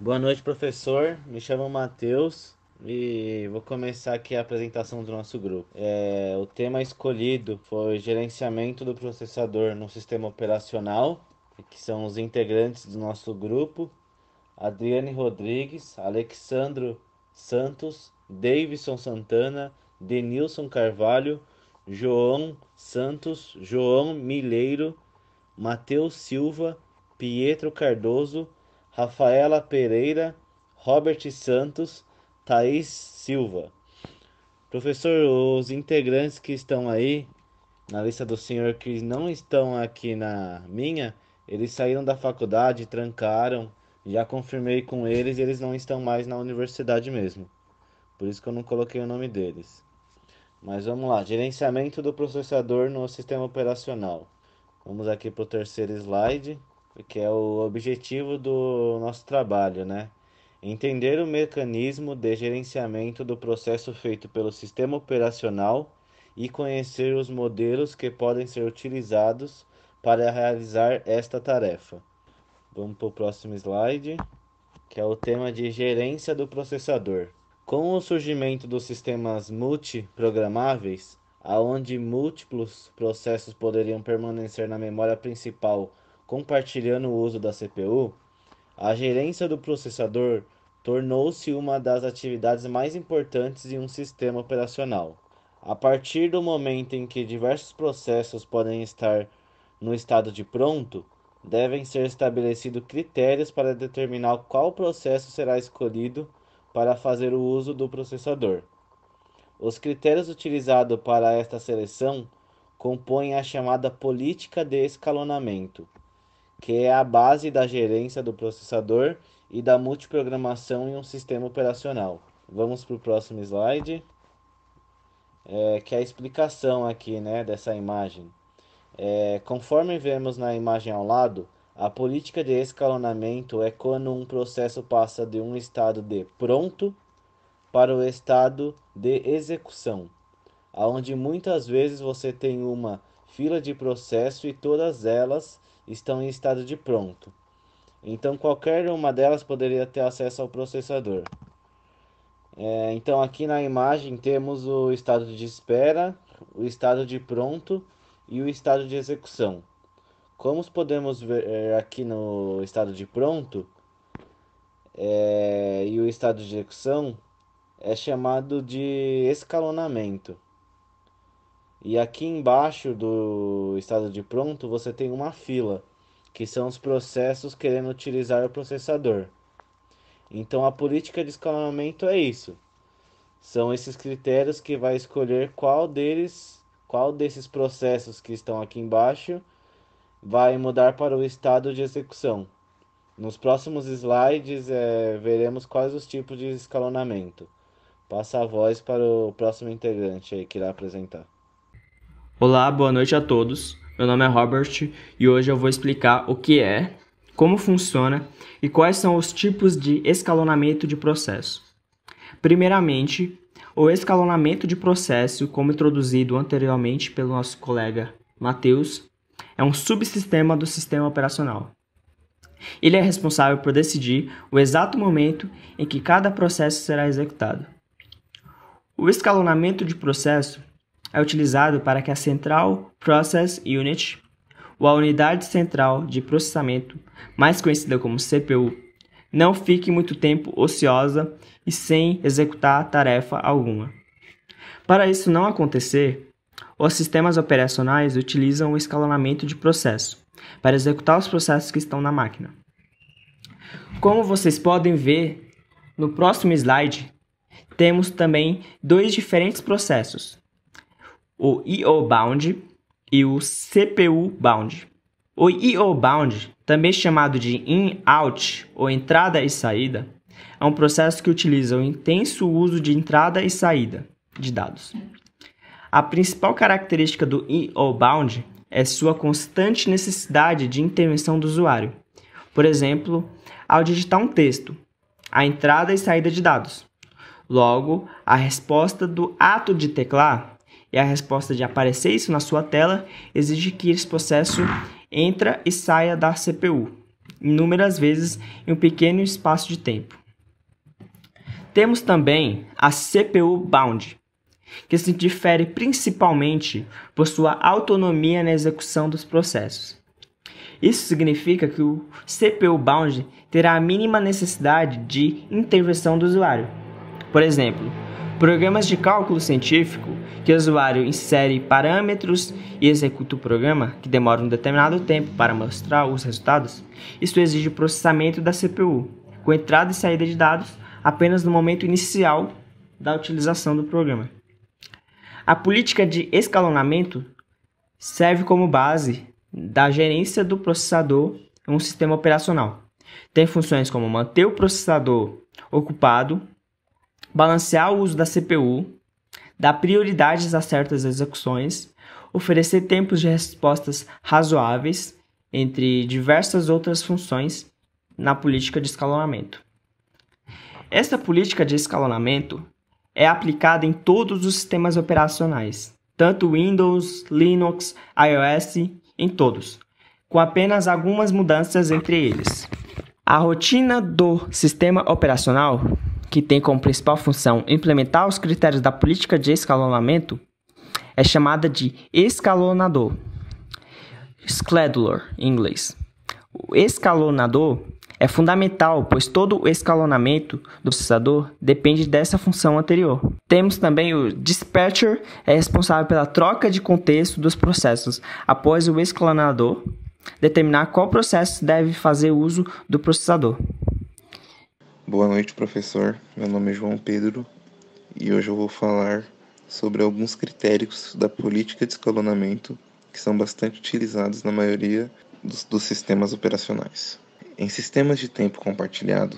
Boa noite, professor. Me chamo Matheus e vou começar aqui a apresentação do nosso grupo. O tema escolhido foi gerenciamento do processador no sistema operacional, que são os integrantes do nosso grupo: Adriane Rodrigues, Alexandro Santos, Davidson Santana, Denilson Carvalho, João Santos, João Mileiro, Matheus Silva, Pietro Cardoso, Rafaela Pereira, Robert Santos, Thaís Silva. Professor, os integrantes que estão aí na lista do senhor que não estão aqui na minha, eles saíram da faculdade, trancaram, já confirmei com eles e eles não estão mais na universidade mesmo. Por isso que eu não coloquei o nome deles. Mas vamos lá, gerenciamento do processador no sistema operacional. Vamos aqui para o terceiro slide, que é o objetivo do nosso trabalho, né? Entender o mecanismo de gerenciamento do processo feito pelo sistema operacional e conhecer os modelos que podem ser utilizados para realizar esta tarefa. Vamos para o próximo slide, que é o tema de gerência do processador. Com o surgimento dos sistemas multiprogramáveis, aonde múltiplos processos poderiam permanecer na memória principal compartilhando o uso da CPU, a gerência do processador tornou-se uma das atividades mais importantes em um sistema operacional. A partir do momento em que diversos processos podem estar no estado de pronto, devem ser estabelecidos critérios para determinar qual processo será escolhido para fazer o uso do processador. Os critérios utilizados para esta seleção compõem a chamada política de escalonamento, que é a base da gerência do processador e da multiprogramação em um sistema operacional. Vamos para o próximo slide, que é a explicação aqui, né, dessa imagem. Conforme vemos na imagem ao lado, a política de escalonamento é quando um processo passa de um estado de pronto para o estado de execução, onde muitas vezes você tem uma fila de processo e todas elas estão em estado de pronto. Então qualquer uma delas poderia ter acesso ao processador. Então aqui na imagem temos o estado de espera, o estado de pronto e o estado de execução. Como podemos ver aqui no estado de pronto e o estado de execução, é chamado de escalonamento. E aqui embaixo do estado de pronto você tem uma fila, que são os processos querendo utilizar o processador. Então a política de escalonamento é isso. São esses critérios que vai escolher qual desses processos que estão aqui embaixo vai mudar para o estado de execução. Nos próximos slides veremos quais os tipos de escalonamento. Passa a voz para o próximo integrante aí que irá apresentar. Olá, boa noite a todos. Meu nome é Robert e hoje eu vou explicar o que é, como funciona e quais são os tipos de escalonamento de processo. Primeiramente, o escalonamento de processo, como introduzido anteriormente pelo nosso colega Matheus, é um subsistema do sistema operacional. Ele é responsável por decidir o exato momento em que cada processo será executado. O escalonamento de processo é utilizado para que a Central Process Unit, ou a unidade central de processamento, mais conhecida como CPU, não fique muito tempo ociosa e sem executar tarefa alguma. Para isso não acontecer, os sistemas operacionais utilizam o escalonamento de processo para executar os processos que estão na máquina. Como vocês podem ver no próximo slide, temos também dois diferentes processos, o I/O-bound e o CPU-bound. O I/O-bound, também chamado de in-out ou entrada e saída, é um processo que utiliza o intenso uso de entrada e saída de dados. A principal característica do I/O-bound é sua constante necessidade de intervenção do usuário. Por exemplo, ao digitar um texto, a entrada e saída de dados. Logo, a resposta do ato de teclar e a resposta de aparecer isso na sua tela exige que esse processo entre e saia da CPU. inúmeras vezes em um pequeno espaço de tempo. Temos também a CPU Bound, que se difere principalmente por sua autonomia na execução dos processos. Isso significa que o CPU Bound terá a mínima necessidade de intervenção do usuário. Por exemplo, programas de cálculo científico, que o usuário insere parâmetros e executa o programa, que demora um determinado tempo para mostrar os resultados, isso exige o processamento da CPU, com entrada e saída de dados apenas no momento inicial da utilização do programa. A política de escalonamento serve como base da gerência do processador em um sistema operacional. Tem funções como manter o processador ocupado, balancear o uso da CPU, dar prioridades a certas execuções, oferecer tempos de respostas razoáveis, entre diversas outras funções na política de escalonamento. Esta política de escalonamento é aplicada em todos os sistemas operacionais, tanto Windows, Linux, iOS, em todos, com apenas algumas mudanças entre eles. A rotina do sistema operacional, que tem como principal função implementar os critérios da política de escalonamento, é chamada de escalonador, scheduler em inglês. O escalonador é fundamental, pois todo o escalonamento do processador depende dessa função anterior. Temos também o dispatcher, é responsável pela troca de contexto dos processos após o escalonador determinar qual processo deve fazer uso do processador. Boa noite, professor. Meu nome é João Pedro e hoje eu vou falar sobre alguns critérios da política de escalonamento que são bastante utilizados na maioria dos sistemas operacionais. Em sistemas de tempo compartilhado,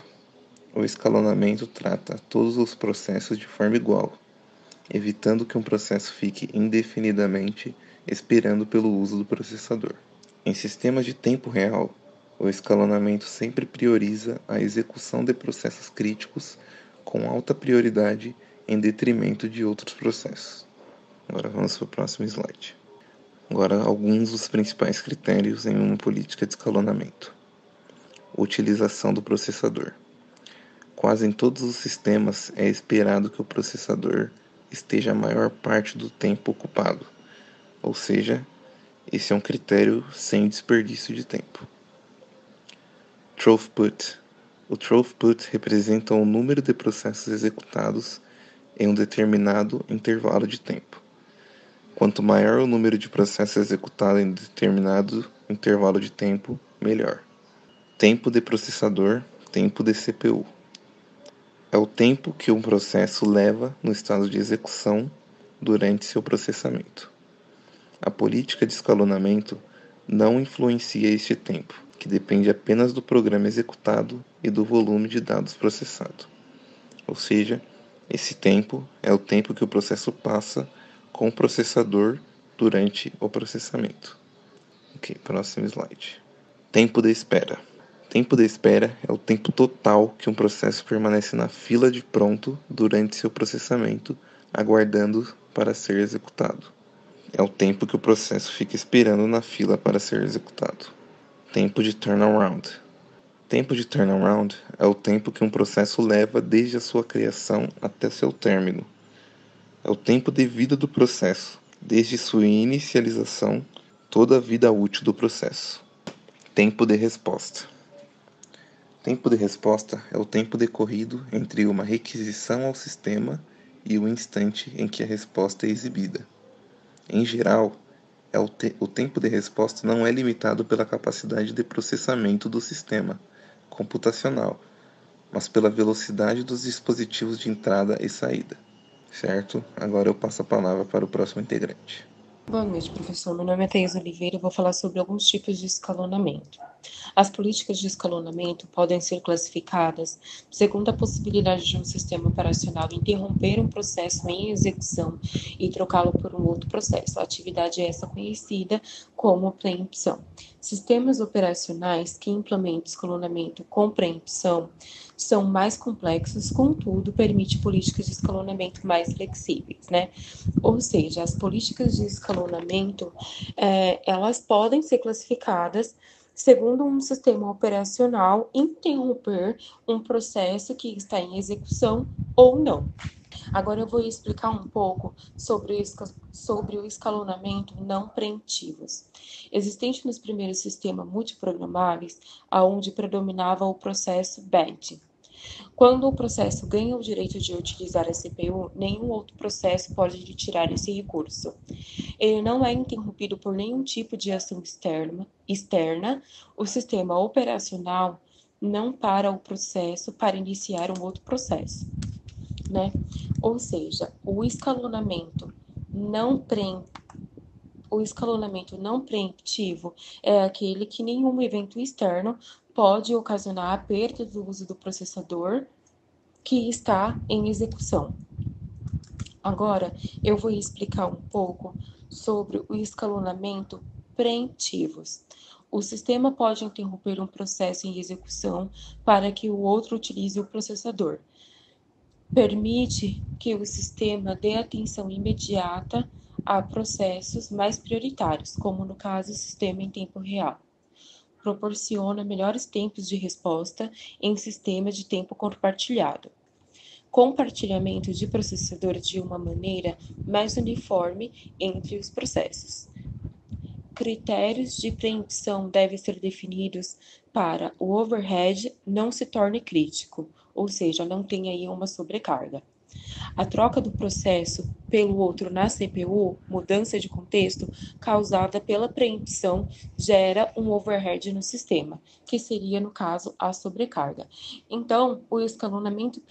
o escalonamento trata todos os processos de forma igual, evitando que um processo fique indefinidamente esperando pelo uso do processador. Em sistemas de tempo real, o escalonamento sempre prioriza a execução de processos críticos com alta prioridade em detrimento de outros processos. Agora vamos para o próximo slide. Agora, alguns dos principais critérios em uma política de escalonamento. Utilização do processador. Quase em todos os sistemas é esperado que o processador esteja a maior parte do tempo ocupado, ou seja, esse é um critério sem desperdício de tempo. Throughput. O throughput representa o número de processos executados em um determinado intervalo de tempo. Quanto maior o número de processos executados em determinado intervalo de tempo, melhor. Tempo de processador, tempo de CPU. É o tempo que um processo leva no estado de execução durante seu processamento. A política de escalonamento não influencia este tempo, que depende apenas do programa executado e do volume de dados processado. Ou seja, esse tempo é o tempo que o processo passa com o processador durante o processamento. Ok, próximo slide. Tempo de espera. Tempo de espera é o tempo total que um processo permanece na fila de pronto durante seu processamento, aguardando para ser executado. É o tempo que o processo fica esperando na fila para ser executado. Tempo de turnaround. Tempo de turnaround é o tempo que um processo leva desde a sua criação até seu término. É o tempo de vida do processo, desde sua inicialização, toda a vida útil do processo. Tempo de resposta. Tempo de resposta é o tempo decorrido entre uma requisição ao sistema e o instante em que a resposta é exibida. Em geral, o tempo de resposta não é limitado pela capacidade de processamento do sistema computacional, mas pela velocidade dos dispositivos de entrada e saída. Certo? Agora eu passo a palavra para o próximo integrante. Boa noite, professor. Meu nome é Thaís Oliveira e vou falar sobre alguns tipos de escalonamento. As políticas de escalonamento podem ser classificadas segundo a possibilidade de um sistema operacional interromper um processo em execução e trocá-lo por um outro processo. A atividade é essa conhecida como preempção. Sistemas operacionais que implementam escalonamento com preempção são mais complexos, contudo, permite políticas de escalonamento mais flexíveis, né? Ou seja, as políticas de escalonamento, elas podem ser classificadas segundo um sistema operacional, interromper um processo que está em execução ou não. Agora eu vou explicar um pouco sobre o escalonamento não preemptivos. Existente nos primeiros sistemas multiprogramáveis, onde predominava o processo batch. Quando o processo ganha o direito de utilizar a CPU, nenhum outro processo pode lhe tirar esse recurso. Ele não é interrompido por nenhum tipo de ação externa. O sistema operacional não para o processo para iniciar um outro processo, né? Ou seja, o escalonamento não preemptivo é aquele que nenhum evento externo pode ocasionar a perda do uso do processador que está em execução. Agora, eu vou explicar um pouco sobre o escalonamento preemptivos. O sistema pode interromper um processo em execução para que o outro utilize o processador. Permite que o sistema dê atenção imediata a processos mais prioritários, como no caso o sistema em tempo real. Proporciona melhores tempos de resposta em sistemas de tempo compartilhado. Compartilhamento de processador de uma maneira mais uniforme entre os processos. Critérios de preempção devem ser definidos para o overhead não se torne crítico, ou seja, não tenha aí uma sobrecarga. A troca do processo pelo outro na CPU, mudança de contexto, causada pela preempção, gera um overhead no sistema, que seria, no caso, a sobrecarga. Então, o escalonamento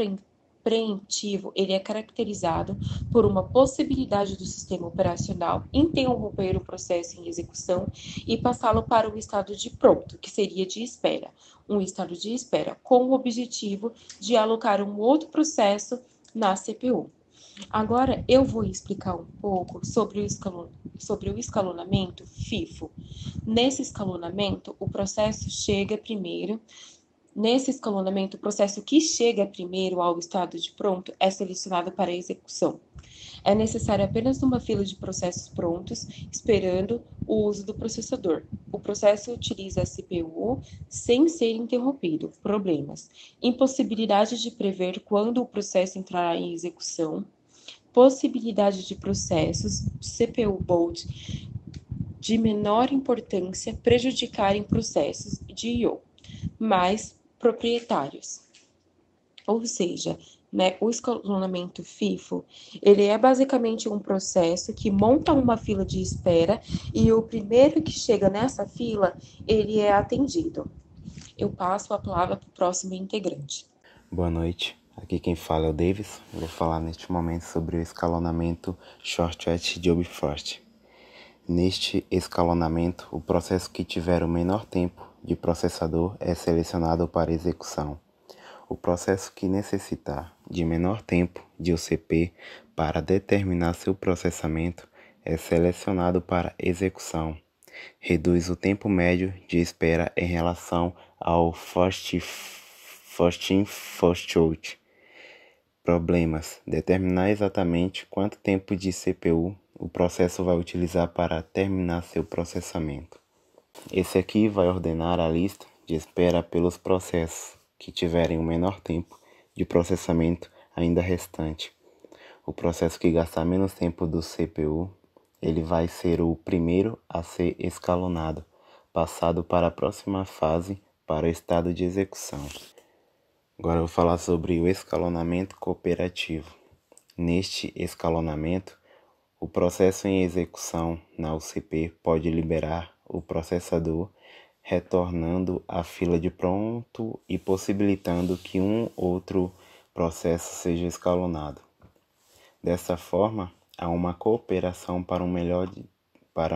preemptivo, ele é caracterizado por uma possibilidade do sistema operacional interromper o processo em execução e passá-lo para o estado de pronto, que seria de espera. Um estado de espera com o objetivo de alocar um outro processo na CPU. Agora eu vou explicar um pouco sobre o escalonamento FIFO. Nesse escalonamento, o processo chega primeiro. Nesse escalonamento, o processo que chega primeiro ao estado de pronto é selecionado para execução. É necessário apenas uma fila de processos prontos, esperando o uso do processador. O processo utiliza a CPU sem ser interrompido. Problemas: impossibilidade de prever quando o processo entrará em execução, possibilidade de processos CPU boot de menor importância prejudicarem processos de I/O mais proprietários. Ou seja, né, o escalonamento FIFO, ele é basicamente um processo que monta uma fila de espera e o primeiro que chega nessa fila, ele é atendido. Eu passo a palavra para o próximo integrante. Boa noite, aqui quem fala é o Davis. Vou falar neste momento sobre o escalonamento Shortcut Job First. Neste escalonamento, o processo que tiver o menor tempo de processador é selecionado para execução. O processo que necessitar de menor tempo de UCP para determinar seu processamento é selecionado para execução. Reduz o tempo médio de espera em relação ao first in, first out. Problemas: determinar exatamente quanto tempo de CPU o processo vai utilizar para terminar seu processamento. Esse aqui vai ordenar a lista de espera pelos processos que tiverem o menor tempo de processamento ainda restante. O processo que gastar menos tempo do CPU, ele vai ser o primeiro a ser escalonado, passado para a próxima fase, para o estado de execução. Agora eu vou falar sobre o escalonamento cooperativo. Neste escalonamento, o processo em execução na UCP pode liberar o processador, retornando à fila de pronto e possibilitando que um outro processo seja escalonado. Dessa forma, há uma cooperação para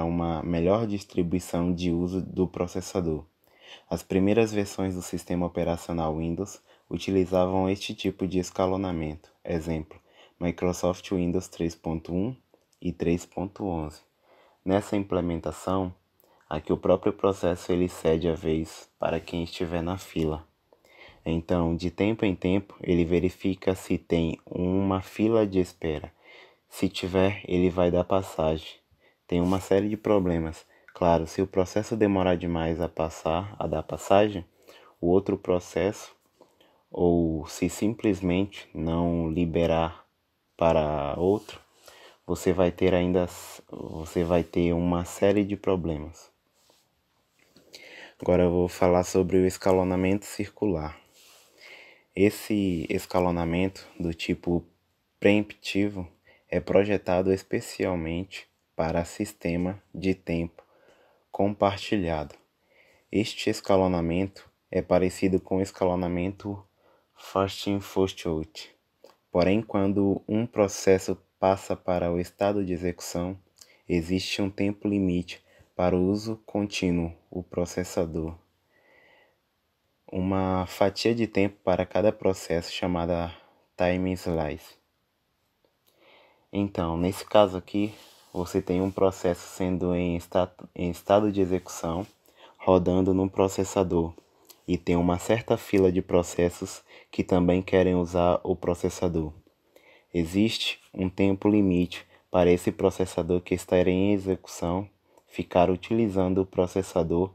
uma melhor distribuição de uso do processador. As primeiras versões do sistema operacional Windows utilizavam este tipo de escalonamento. Exemplo: Microsoft Windows 3.1 e 3.11. Nessa implementação, aqui o próprio processo ele cede a vez para quem estiver na fila. Então, de tempo em tempo, ele verifica se tem uma fila de espera. Se tiver, ele vai dar passagem. Tem uma série de problemas, Claro, se o processo demorar demais a dar passagem, o outro processo, ou se simplesmente não liberar para outro, você vai ter uma série de problemas. Agora eu vou falar sobre o escalonamento circular. Esse escalonamento do tipo preemptivo é projetado especialmente para sistema de tempo compartilhado. Este escalonamento é parecido com o escalonamento first in first out. Porém, quando um processo passa para o estado de execução, existe um tempo limite para o uso contínuo do processador. Uma fatia de tempo para cada processo chamada time slice. Então, nesse caso aqui, você tem um processo sendo em estado de execução, rodando no processador, e tem uma certa fila de processos que também querem usar o processador. Existe um tempo limite para esse processador que está em execução ficar utilizando o processador.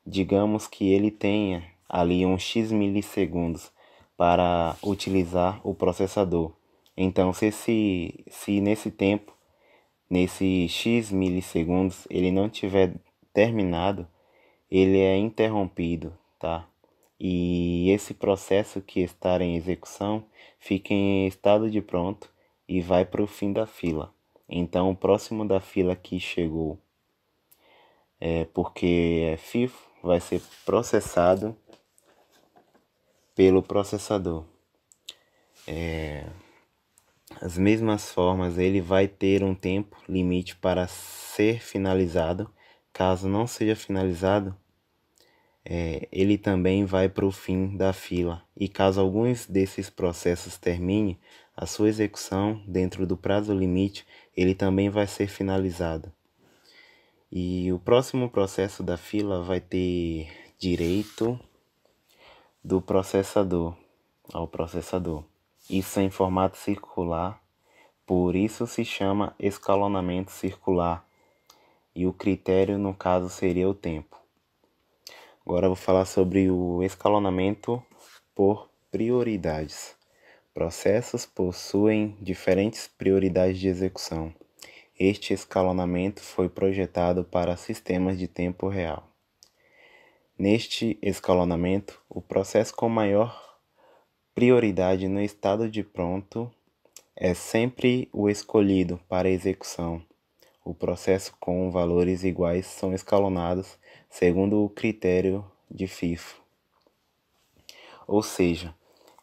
Digamos que ele tenha ali uns X milissegundos para utilizar o processador. Então, se nesse tempo, nesse X milissegundos, ele não tiver terminado, ele é interrompido, tá? E esse processo que está em execução fica em estado de pronto e vai para o fim da fila. Então, o próximo da fila que chegou, porque é FIFO, vai ser processado pelo processador. As mesmas formas, ele vai ter um tempo limite para ser finalizado. Caso não seja finalizado, ele também vai para o fim da fila. E caso alguns desses processos termine a sua execução dentro do prazo limite, ele também vai ser finalizado. E o próximo processo da fila vai ter direito do processador ao processador. Isso é em formato circular, por isso se chama escalonamento circular. E o critério, no caso, seria o tempo. Agora eu vou falar sobre o escalonamento por prioridades. Processos possuem diferentes prioridades de execução. Este escalonamento foi projetado para sistemas de tempo real. Neste escalonamento, o processo com maior prioridade no estado de pronto é sempre o escolhido para execução. O processo com valores iguais são escalonados segundo o critério de FIFO. Ou seja,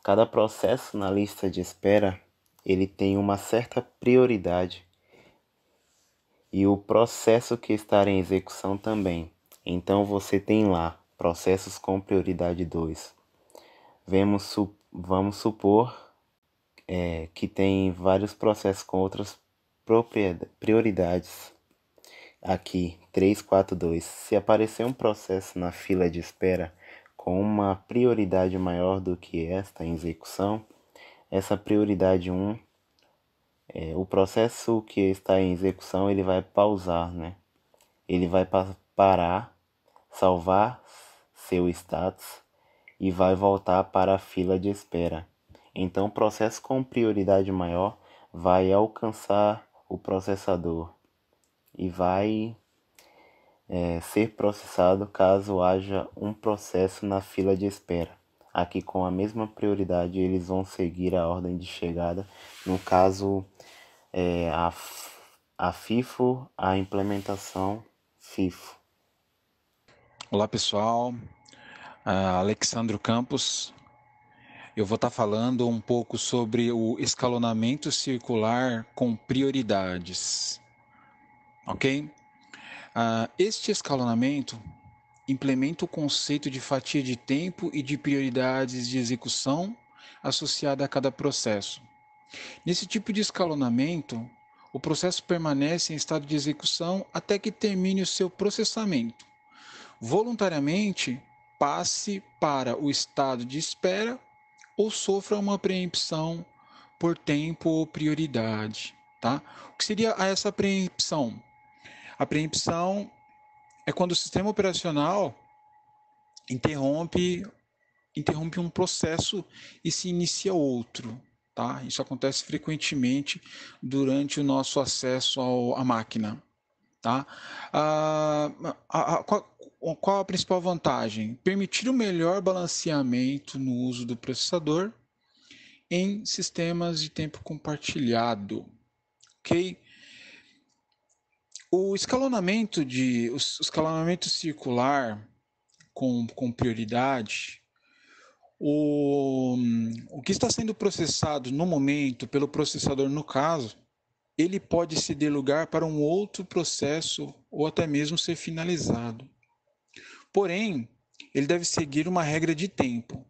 cada processo na lista de espera ele tem uma certa prioridade e o processo que está em execução também. Então você tem lá processos com prioridade 2. Vamos supor que tem vários processos com outras prioridades. Aqui, 342. Se aparecer um processo na fila de espera com uma prioridade maior do que esta em execução, essa prioridade 1, o processo que está em execução, ele vai pausar, né? Ele vai parar, salvar seu status e vai voltar para a fila de espera. Então, o processo com prioridade maior vai alcançar o processador e vai ser processado caso haja um processo na fila de espera. Aqui, com a mesma prioridade, eles vão seguir a ordem de chegada. No caso, a FIFO, a implementação FIFO. Olá pessoal, Alexandro Campos. Eu vou estar falando um pouco sobre o escalonamento circular com prioridades, ok? Este escalonamento implementa o conceito de fatia de tempo e de prioridades de execução associada a cada processo. Nesse tipo de escalonamento, o processo permanece em estado de execução até que termine o seu processamento. Voluntariamente, passe para o estado de espera ou sofra uma preempção por tempo ou prioridade. Tá? O que seria essa preempção? A preempção é quando o sistema operacional interrompe um processo e se inicia outro. Tá? Isso acontece frequentemente durante o nosso acesso à máquina. Tá? Qual a principal vantagem? Permitir o melhor balanceamento no uso do processador em sistemas de tempo compartilhado. Okay? O escalonamento circular com prioridade, o que está sendo processado no momento pelo processador, no caso, ele pode ceder lugar para um outro processo ou até mesmo ser finalizado. Porém, ele deve seguir uma regra de tempo.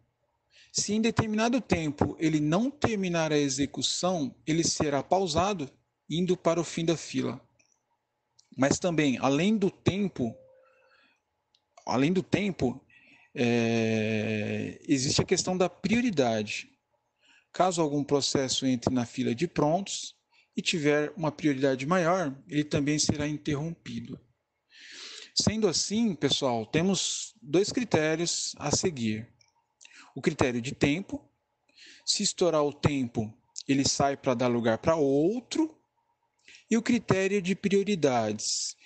Se em determinado tempo ele não terminar a execução, ele será pausado, indo para o fim da fila. Mas também, além do tempo, existe a questão da prioridade. Caso algum processo entre na fila de prontos e tiver uma prioridade maior, ele também será interrompido. Sendo assim, pessoal, temos 2 critérios a seguir. O critério de tempo. Se estourar o tempo, ele sai para dar lugar para outro. E o critério de prioridades.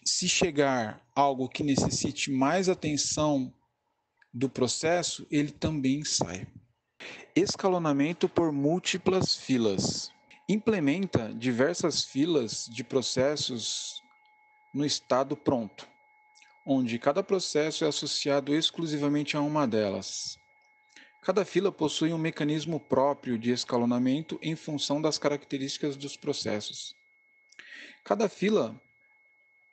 Se chegar algo que necessite mais atenção do processo, ele também sai. Escalonamento por múltiplas filas. Implementa diversas filas de processos no estado pronto, onde cada processo é associado exclusivamente a uma delas. Cada fila possui um mecanismo próprio de escalonamento em função das características dos processos. Cada fila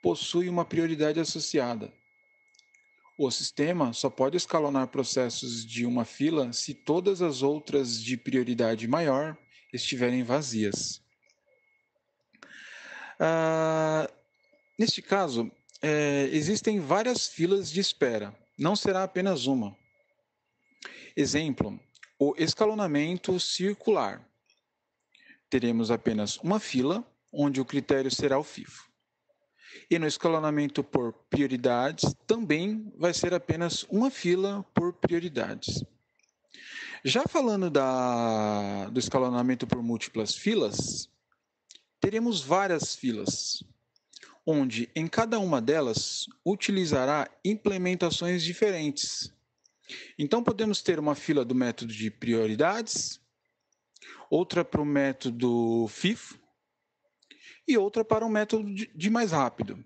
possui uma prioridade associada. O sistema só pode escalonar processos de uma fila se todas as outras de prioridade maior estiverem vazias. Neste caso, existem várias filas de espera, não será apenas uma. Exemplo, o escalonamento circular. Teremos apenas uma fila, onde o critério será o FIFO. E no escalonamento por prioridades, também vai ser apenas uma fila por prioridades. Já falando do escalonamento por múltiplas filas, teremos várias filas, onde em cada uma delas utilizará implementações diferentes. Então, podemos ter uma fila do método de prioridades, outra para o método FIFO e outra para o método de mais rápido.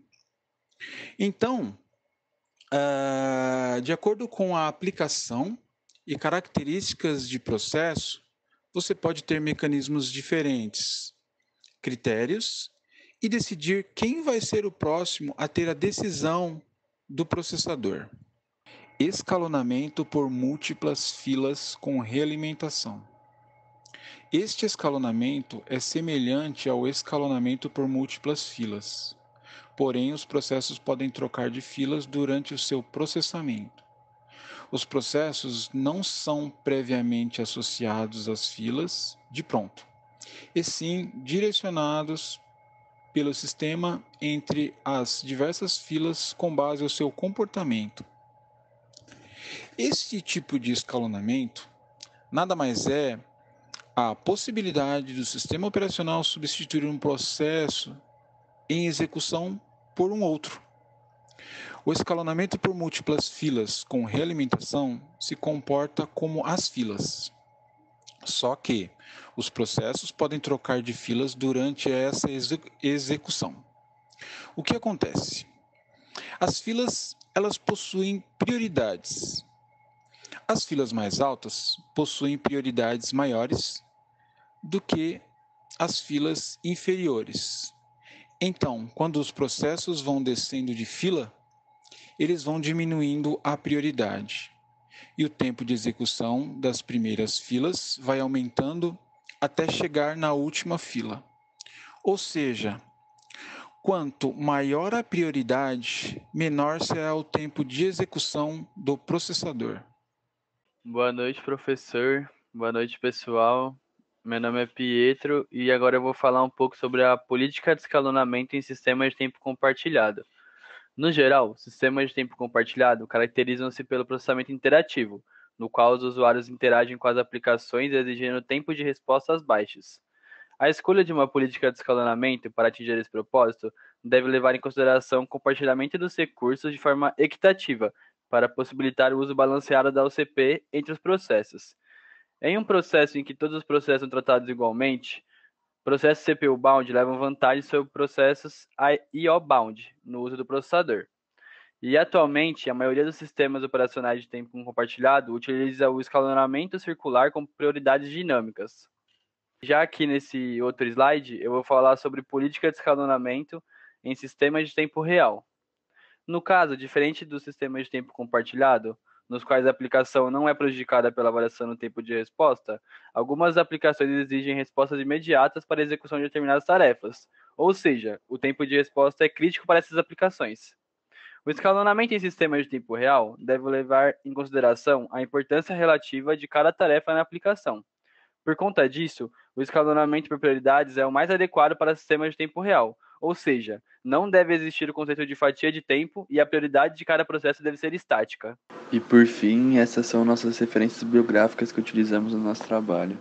Então, de acordo com a aplicação e características de processo, você pode ter mecanismos diferentes, critérios, e decidir quem vai ser o próximo a ter a decisão do processador. Escalonamento por múltiplas filas com realimentação. Este escalonamento é semelhante ao escalonamento por múltiplas filas, porém os processos podem trocar de filas durante o seu processamento. Os processos não são previamente associados às filas de pronto, e sim direcionados pelo sistema entre as diversas filas com base ao seu comportamento. Este tipo de escalonamento nada mais é a possibilidade do sistema operacional substituir um processo em execução por um outro. O escalonamento por múltiplas filas com realimentação se comporta como as filas. Só que os processos podem trocar de filas durante essa execução. O que acontece? As filas, elas possuem prioridades. As filas mais altas possuem prioridades maiores do que as filas inferiores. Então, quando os processos vão descendo de fila, eles vão diminuindo a prioridade. E o tempo de execução das primeiras filas vai aumentando até chegar na última fila. Ou seja, quanto maior a prioridade, menor será o tempo de execução do processador. Boa noite, professor. Boa noite, pessoal. Meu nome é Pietro e agora eu vou falar um pouco sobre a política de escalonamento em sistemas de tempo compartilhado. No geral, sistemas de tempo compartilhado caracterizam-se pelo processamento interativo, no qual os usuários interagem com as aplicações exigindo tempo de respostas baixos. A escolha de uma política de escalonamento para atingir esse propósito deve levar em consideração o compartilhamento dos recursos de forma equitativa, para possibilitar o uso balanceado da UCP entre os processos. Em um processo em que todos os processos são tratados igualmente, processos CPU-bound levam vantagem sobre processos IO-bound no uso do processador. E atualmente, a maioria dos sistemas operacionais de tempo compartilhado utiliza o escalonamento circular com prioridades dinâmicas. Já aqui nesse outro slide, eu vou falar sobre política de escalonamento em sistemas de tempo real. No caso, diferente dos sistemas de tempo compartilhado, nos quais a aplicação não é prejudicada pela variação no tempo de resposta, algumas aplicações exigem respostas imediatas para a execução de determinadas tarefas, ou seja, o tempo de resposta é crítico para essas aplicações. O escalonamento em sistemas de tempo real deve levar em consideração a importância relativa de cada tarefa na aplicação. Por conta disso, o escalonamento por prioridades é o mais adequado para sistemas de tempo real, ou seja, não deve existir o conceito de fatia de tempo e a prioridade de cada processo deve ser estática. E por fim, essas são nossas referências bibliográficas que utilizamos no nosso trabalho.